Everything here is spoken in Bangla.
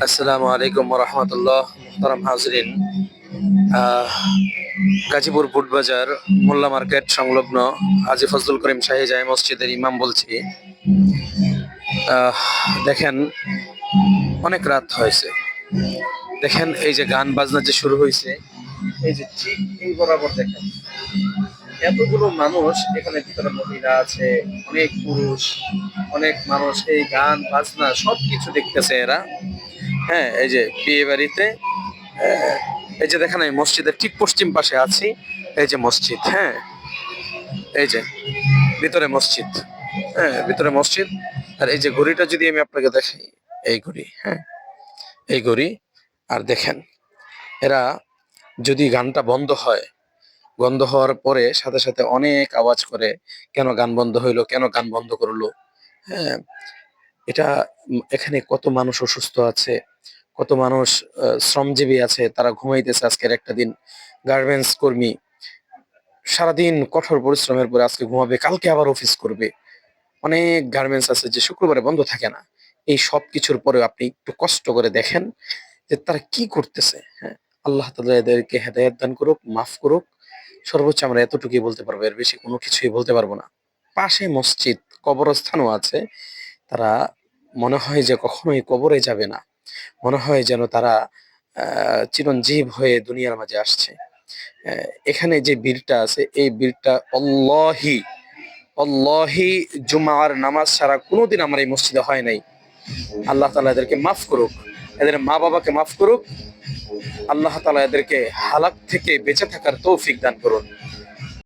আসসালামু আলাইকুম রহমতুল্লাহ। মোহতারাম হাজরিন, আহ, গাজীপুর বুটবাজার মোল্লা মার্কেট সংলগ্ন হাজী ফজলুল করিম শাহী জামে মসজিদের ইমাম বলছি। আহ, দেখেন, অনেক রাত হয়েছে। দেখেন, এই যে গান বাজনা যে শুরু হয়েছে, এই যে ঠিক এই বরাবর দেখেন এতগুলো মানুষ এখানে, ভিতরে মহিলা আছে, অনেক পুরুষ, অনেক মানুষ এই গান বাজনা সবকিছু দেখতেছে এরা। হ্যাঁ, এই যে বিয়ে বাড়িতে, এই যে দেখেন এই মসজিদের ঠিক পশ্চিম পাশে আছি। এই যে মসজিদ, হ্যাঁ, এই যে ভিতরে মসজিদ, হ্যাঁ ভিতরে মসজিদ। আর এই যে ঘড়িটা যদি আমি আপনাকে দেখাই, এই ঘড়ি, হ্যাঁ এই ঘড়ি। আর দেখেন, এরা যদি গানটা বন্ধ হয়, বন্ধ হওয়ার পরে সাথে সাথে অনেক আওয়াজ করে, কেন গান বন্ধ হইলো, কেন গান বন্ধ করলো। হ্যাঁ, এটা এখানে কত মানুষ অসুস্থ আছে, কত মানুষ শ্রমজীবী আছে, তারা ঘুমাইতেছে আজকের একটা দিন। গার্মেন্টস কর্মী সারাদিন কঠোর পরিশ্রমের পরে আজকে ঘুমাবে, কালকে আবার অফিস করবে। অনেক গার্মেন্টস আছে যে শুক্রবারে বন্ধ থাকে না। এই সব কিছুর পরেও আপনি একটু কষ্ট করে দেখেন যে তারা কি করতেছে। হ্যাঁ, আল্লাহ তাআলা এদেরকে হেদায়েত দান করুক, মাফ করুক। সর্বোচ্চ আমরা এতটুকুই বলতে পারবো, এর বেশি কোনো কিছুই বলতে পারবো না। পাশে মসজিদ, কবরস্থানও আছে। তারা মনে হয় যে কখনোই কবরে যাবে না, মনে হয় যেন তারা চিরঞ্জীব হয়ে দুনিয়ার মাঝে আসছে। এখানে যে বীরটা আছে, এই বীরটা অল্লাহি অল্লাহি জুমার নামাজ ছাড়া কোনোদিন আমার এই মসজিদে হয় নাই। আল্লাহ তাআলা এদেরকে মাফ করুক, এদের মা বাবাকে মাফ করুক। আল্লাহ তাআলা এদেরকে হালাক থেকে বেঁচে থাকার তৌফিক দান করুন।